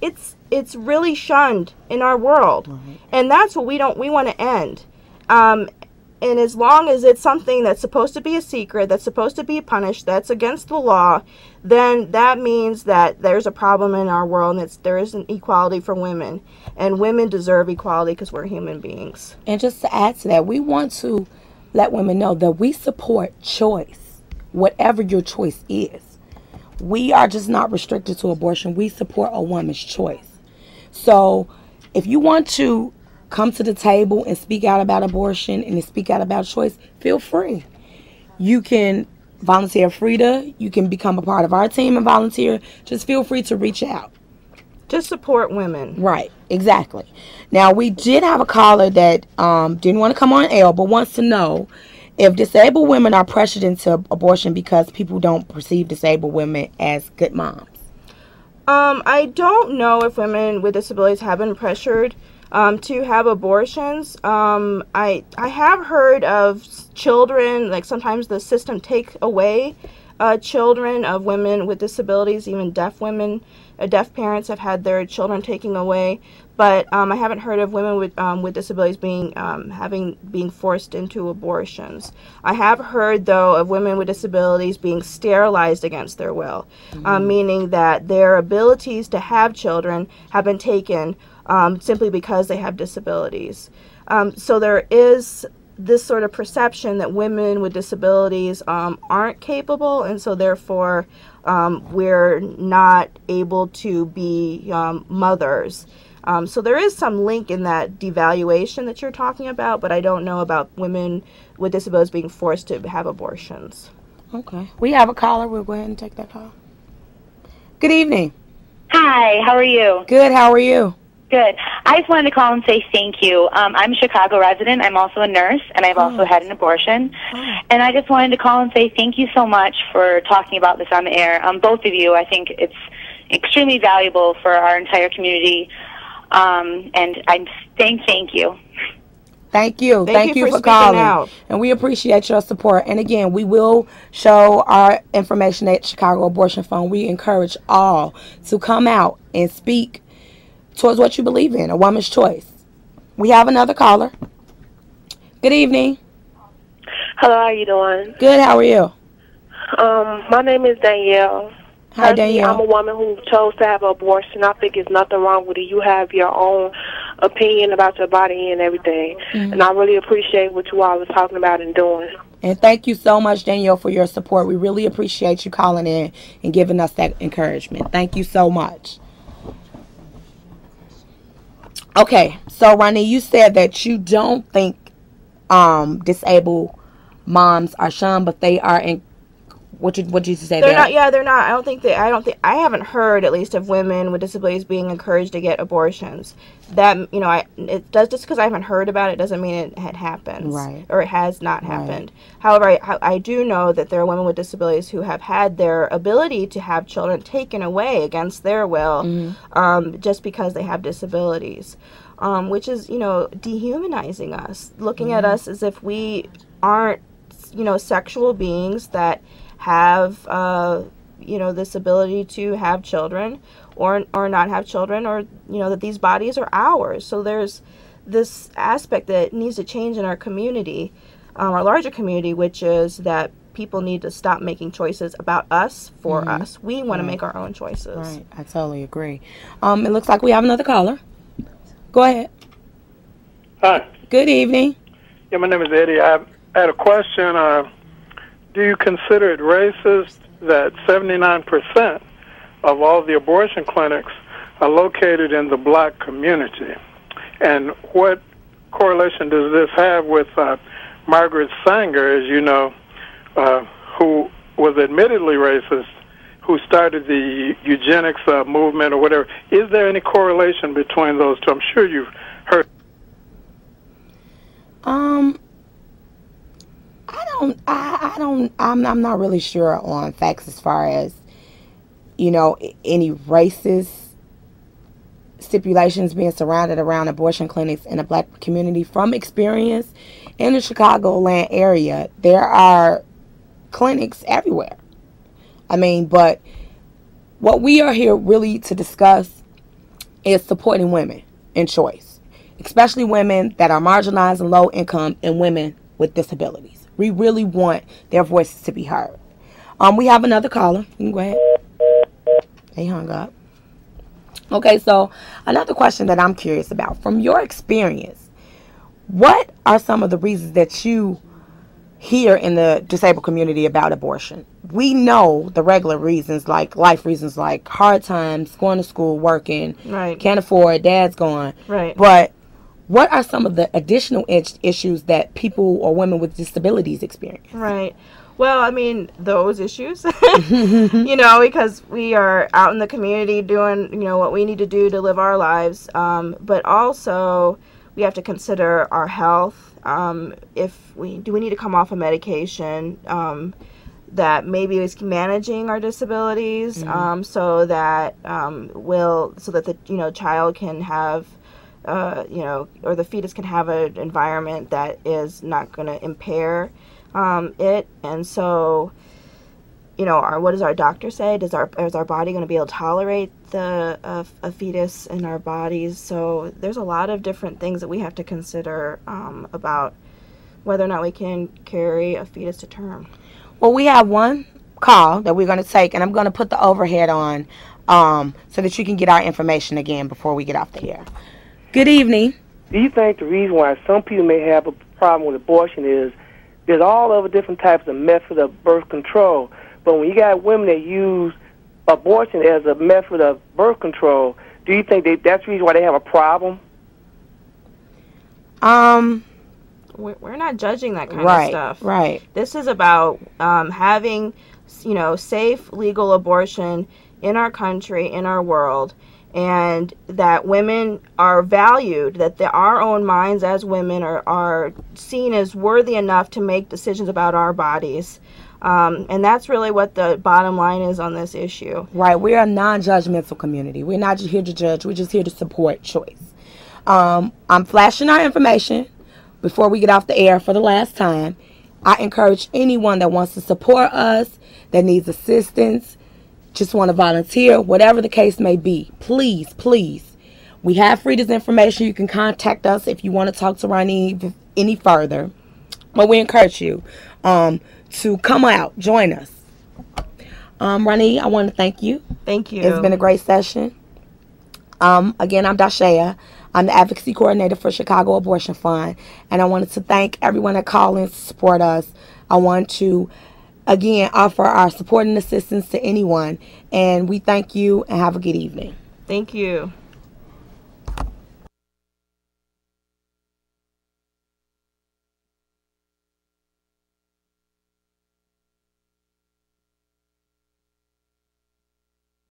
it's really shunned in our world. Right. And that's what we want to end. And as long as it's something that's supposed to be a secret, that's supposed to be punished, that's against the law, then that means that there's a problem in our world, and there isn't equality for women. And women deserve equality because we're human beings. And just to add to that, we want to let women know that we support choice, whatever your choice is. We are just not restricted to abortion. We support a woman's choice. So if you want to come to the table and speak out about abortion and speak out about choice, feel free. You can volunteer at F.R.I.D.A. You can become a part of our team and volunteer. Just feel free to reach out. Just support women. Right, exactly. Now, we did have a caller that didn't want to come on air, but wants to know if disabled women are pressured into abortion because people don't perceive disabled women as good moms. I don't know if women with disabilities have been pressured to have abortions. I have heard of children, like sometimes the system take away children of women with disabilities, even deaf women. Deaf parents have had their children taken away, but I haven't heard of women with disabilities being forced into abortions. I have heard, though, of women with disabilities being sterilized against their will, meaning that their abilities to have children have been taken simply because they have disabilities. So there is this sort of perception that women with disabilities aren't capable, and so therefore we're not able to be mothers. So there is some link in that devaluation that you're talking about, but I don't know about women with disabilities being forced to have abortions. Okay. We have a caller. We'll go ahead and take that call. Good evening. Hi, how are you? Good, how are you? Good. I just wanted to call and say thank you. I'm a Chicago resident. I'm also a nurse, and I've also had an abortion. And I just wanted to call and say thank you so much for talking about this on the air. Both of you, I think it's extremely valuable for our entire community. And I'm saying thank you. Thank you. Thank you for calling. out. And we appreciate your support. And again, we will show our information at Chicago Abortion Fund. We encourage all to come out and speak towards what you believe in, a woman's choice. We have another caller. Good evening. Hello, how you doing? Good, how are you? My name is Danielle. Hi, Danielle. I'm a woman who chose to have an abortion. I think there's nothing wrong with it. You have your own opinion about your body and everything. And I really appreciate what you all are talking about and doing. And thank you so much, Danielle, for your support. We really appreciate you calling in and giving us that encouragement. Thank you so much. Okay, so Ronnie, you said that you don't think disabled moms are shunned, but they are in. What did you say? They're not. Yeah, they're not. I haven't heard, at least, of women with disabilities being encouraged to get abortions. That, it does, just because I haven't heard about it doesn't mean it had happened, right? Or it has not happened. However, I do know that there are women with disabilities who have had their ability to have children taken away against their will, just because they have disabilities, which is, dehumanizing us, looking at us as if we aren't, sexual beings that have this ability to have children or not have children, or that these bodies are ours. So there's this aspect that needs to change in our community, our larger community, which is that people need to stop making choices about us for us. We want to make our own choices. Right, I totally agree. It looks like we have another caller. Go ahead. Hi. Good evening. Yeah, my name is Eddie. I had a question. Do you consider it racist that 79% of all the abortion clinics are located in the black community? And what correlation does this have with Margaret Sanger, as you know, who was admittedly racist, who started the eugenics movement or whatever? Is there any correlation between those two? I'm sure you've heard. I'm not really sure on facts as far as, any racist stipulations being surrounded around abortion clinics in the black community. From experience in the Chicagoland area, there are clinics everywhere. But what we are here really to discuss is supporting women in choice, especially women that are marginalized and low income and women with disabilities. We really want their voices to be heard. We have another caller. You can go ahead. They hung up. Okay, so another question that I'm curious about. From your experience, what are some of the reasons that you hear in the disabled community about abortion? We know the regular reasons, like life reasons, like hard times, going to school, working, Right. can't afford, dad's gone. Right. But what are some of the additional issues that people or women with disabilities experience? Right. Well, I mean, those issues, you know, because we are out in the community doing, you know, what we need to do to live our lives. But also we have to consider our health. If we need to come off a medication that maybe is managing our disabilities, so that the child can have or the fetus can have an environment that is not going to impair it. And so, what does our doctor say? Is our body going to be able to tolerate a fetus in our bodies? So there's a lot of different things that we have to consider about whether or not we can carry a fetus to term. Well, we have one call that we're going to take, and I'm going to put the overhead on so that you can get our information again before we get off the air. Good evening. Do you think the reason why some people may have a problem with abortion is there's all other different types of methods of birth control, but when you got women that use abortion as a method of birth control, do you think that's the reason why they have a problem? We're not judging that kind of stuff. Right. This is about having, safe, legal abortion in our country, in our world, and that women are valued, that our own minds as women are seen as worthy enough to make decisions about our bodies. And that's really what the bottom line is on this issue. Right. We're a non-judgmental community. We're not just here to judge. We're just here to support choice. I'm flashing our information before we get off the air for the last time. I encourage anyone that wants to support us, that needs assistance, just want to volunteer, whatever the case may be, please, please. We have F.R.I.D.A's information. You can contact us if you want to talk to Ronnie any further. But we encourage you to come out, join us. Ronnie, I want to thank you. Thank you. It's been a great session. Again, I'm Dashaya. I'm the advocacy coordinator for Chicago Abortion Fund. And I wanted to thank everyone that called in to support us. I want to again offer our support and assistance to anyone, and we thank you and have a good evening. Thank you.